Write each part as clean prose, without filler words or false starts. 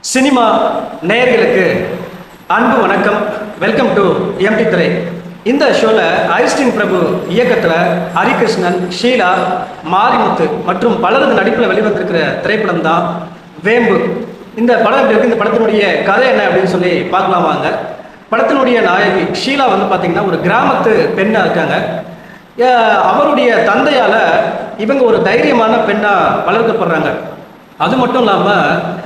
Cinema நேயர்களுக்கு அன்பு வணக்கம். வெல்கம் டு எம்டி திரை. இந்த ஷோவில் ஐஸ்டின் பிரபு இயக்கத்தில் ஹரிகிருஷ்ணன், ஷீலா, மாரிமுத்து மற்றும் பலரது நடிப்பில் வெளிவந்திருக்கிற திரைப்படம் தான் வேம்பு. இந்த படம் எப்படி இருக்கு, இந்த படத்தினுடைய கதை என்ன அப்படின்னு சொல்லி பார்க்கலாம் வாங்க. படத்தினுடைய நாயகி ஷீலா பார்த்தீங்கன்னா ஒரு கிராமத்து பெண்ணாக இருக்காங்க. அவருடைய தந்தையால் இவங்க ஒரு தைரியமான பெண்ணாக வளர்க்கப்படுறாங்க. அது மட்டும் இல்லாமல்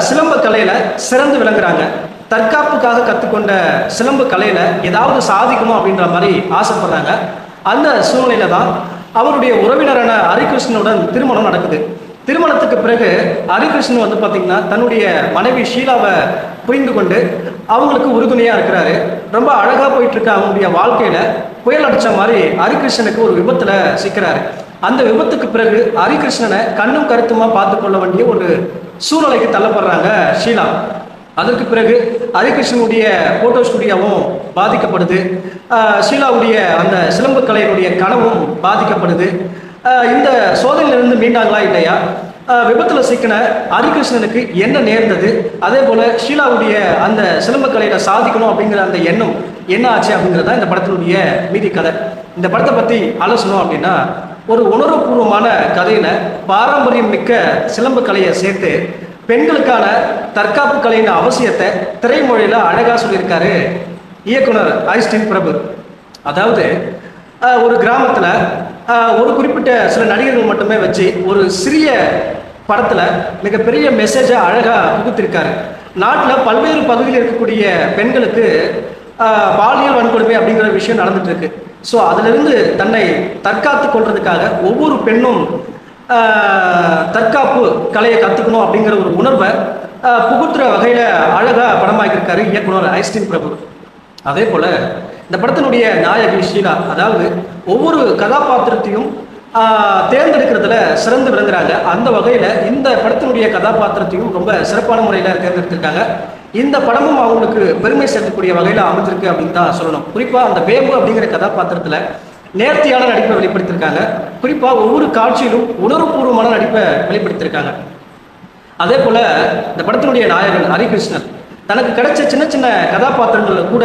சிலம்ப கலையில் சிறந்து விளங்குறாங்க. தற்காப்புக்காக கற்றுக்கொண்ட சிலம்பு கலையில் ஏதாவது சாதிக்கணும் அப்படின்ற மாதிரி ஆசைப்படுறாங்க. அந்த சூழ்நிலையில தான் அவருடைய உறவினரான ஹரிகிருஷ்ணனுடன் திருமணம் நடக்குது. திருமணத்துக்கு பிறகு ஹரிகிருஷ்ணன் பார்த்தீங்கன்னா தன்னுடைய மனைவி ஷீலாவை புரிந்து கொண்டு அவங்களுக்கு உறுதுணையாக இருக்கிறாரு. ரொம்ப அழகாக போயிட்டு இருக்க அவங்களுடைய வாழ்க்கையில் புயல் அடித்த மாதிரி ஹரிகிருஷ்ணனுக்கு ஒரு விபத்தில் சிக்கிறாரு. அந்த விபத்துக்கு பிறகு ஹரிகிருஷ்ணனை கண்ணும் கருத்துமா பார்த்து கொள்ள வேண்டிய ஒரு சூழ்நிலைக்கு தள்ளப்படுறாங்க ஷீலா. அதற்கு பிறகு ஹரிகிருஷ்ணனுடைய போட்டோ ஸ்டுடியோவும் பாதிக்கப்படுது. ஷீலாவுடைய அந்த சிலம்பு கலையினுடைய கனவும் பாதிக்கப்படுது. இந்த சோதனையிலிருந்து மீண்டாங்களா இல்லையா, விபத்தில் சிக்கின ஹரிகிருஷ்ணனுக்கு என்ன நேர்ந்தது, அதே போல் ஷீலாவுடைய அந்த சிலம்பு கலையில் சாதிக்கணும் அப்படிங்கிற அந்த எண்ணம் என்ன ஆச்சு அப்படிங்கிறதா இந்த படத்தினுடைய மீதி கதை. இந்த படத்தை பற்றி ஆலோசனம் அப்படின்னா, ஒரு உணர்வுபூர்வமான கதையில பாரம்பரியம் மிக்க சிலம்பு கலையை சேர்த்து பெண்களுக்கான தற்காப்பு கலையின் அவசியத்தை திரைமொழியில் அழகாக சொல்லியிருக்காரு இயக்குனர் ஐஸ்டின் பிரபு. அதாவது ஒரு கிராமத்தில் ஒரு குறிப்பிட்ட சில நடிகர்கள் மட்டுமே வச்சு ஒரு சிறிய படத்தில் மிகப்பெரிய மெசேஜை அழகாக புகுத்திருக்காரு. நாட்டில் பல்வேறு பகுதியில் இருக்கக்கூடிய பெண்களுக்கு பாலியல் வன்கொடுமை அப்படிங்கிற விஷயம் நடந்துட்டு இருக்கு. ஸோ அதிலிருந்து தன்னை தற்காத்து கொள்றதுக்காக ஒவ்வொரு பெண்ணும் தற்காப்பு கலையை கற்றுக்கணும் அப்படிங்கிற ஒரு உணர்வை புகுத்துற வகையில் அழகாக படமாக்கியிருக்காரு இயக்குனர் ஐஸ்டின் பிரபு. அதே போல் இந்த படத்தினுடைய நாயகி ஷீலா, அதாவது ஒவ்வொரு கதாபாத்திரத்தையும் தேர்ந்தெடுக்கிறதுல சிறந்து விளங்குறாங்க. அந்த வகையில் இந்த படத்தினுடைய கதாபாத்திரத்தையும் ரொம்ப சிறப்பான முறையில் தேர்ந்தெடுத்திருக்காங்க. இந்த படமும் அவங்களுக்கு பெருமை சேர்க்கக்கூடிய வகையில் அமைஞ்சிருக்கு அப்படின்னு தான் சொல்லணும். குறிப்பாக அந்த வேம்பு அப்படிங்கிற கதாபாத்திரத்தில் நேர்த்தியான நடிப்பை வெளிப்படுத்தியிருக்காங்க. குறிப்பாக ஒவ்வொரு காட்சியிலும் உணர்வுபூர்வமான நடிப்பை வெளிப்படுத்தியிருக்காங்க. அதே போல் இந்த படத்தினுடைய நாயகன் ஹரிகிருஷ்ணன் தனக்கு கிடைச்ச சின்ன சின்ன கதாபாத்திரங்களில் கூட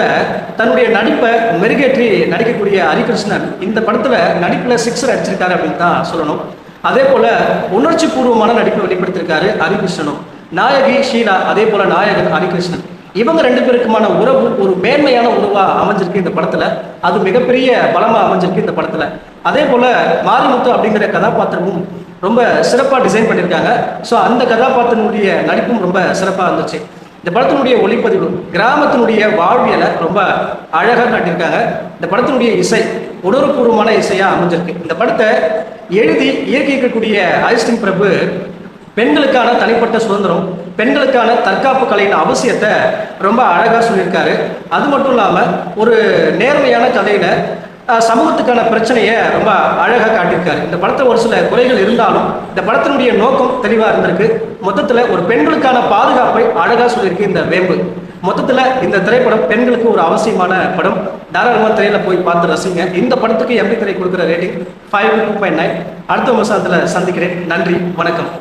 தன்னுடைய நடிப்பை மெருகேற்றி நடிக்கக்கூடிய ஹரிகிருஷ்ணன் இந்த படத்தில் நடிப்பில் சிக்ஸர் அடிச்சிருக்காரு அப்படின்னு தான் சொல்லணும். அதே போல் உணர்ச்சி பூர்வமான நடிப்பை வெளிப்படுத்தியிருக்காரு ஹரிகிருஷ்ணனும். நாயகி ஷீலா, அதே போல நாயகன் ஹரிகிருஷ்ணன், இவங்க ரெண்டு பேருக்குமான உறவு ஒரு மேன்மையான உறவா அமைஞ்சிருக்கு இந்த படத்துல. அது மிகப்பெரிய பலமா அமைஞ்சிருக்கு இந்த படத்துல. அதே போல மாரிமுத்து அப்படிங்கிற கதாபாத்திரமும் ரொம்ப சிறப்பாக டிசைன் பண்ணியிருக்காங்க. ஸோ அந்த கதாபாத்திரனுடைய நடிப்பும் ரொம்ப சிறப்பாக இருந்துச்சு. இந்த படத்தினுடைய ஒளிப்பதிவு கிராமத்தினுடைய வாழ்வியலை ரொம்ப அழகாக காட்டியிருக்காங்க. இந்த படத்தினுடைய இசை உணர்வுபூர்வமான இசையாக அமைஞ்சிருக்கு. இந்த படத்தை எழுதி இயக்கியிருக்கக்கூடிய ஐஸ்டின் பிரபு பெண்களுக்கான தனிப்பட்ட சுதந்திரம், பெண்களுக்கான தற்காப்பு கலையின் அவசியத்தை ரொம்ப அழகாக சொல்லியிருக்காரு. அது மட்டும் இல்லாமல் ஒரு நேர்மையான கதையில் சமூகத்துக்கான பிரச்சனையை ரொம்ப அழகாக காட்டியிருக்காரு. இந்த படத்தில் ஒரு சில குறைகள் இருந்தாலும் இந்த படத்தினுடைய நோக்கம் தெளிவாக இருந்திருக்கு. மொத்தத்தில் ஒரு பெண்களுக்கான பாதுகாப்பை அழகாக சொல்லியிருக்கு இந்த வேம்பு. மொத்தத்தில் இந்த திரைப்படம் பெண்களுக்கு ஒரு அவசியமான படம். தாராளமாக திரையில் போய் பார்த்து ரசிங்க. இந்த படத்துக்கு எம்பி திரை கொடுக்குற ரேட்டிங் 5.9. அடுத்த விமர்சனத்தில் சந்திக்கிறேன். நன்றி, வணக்கம்.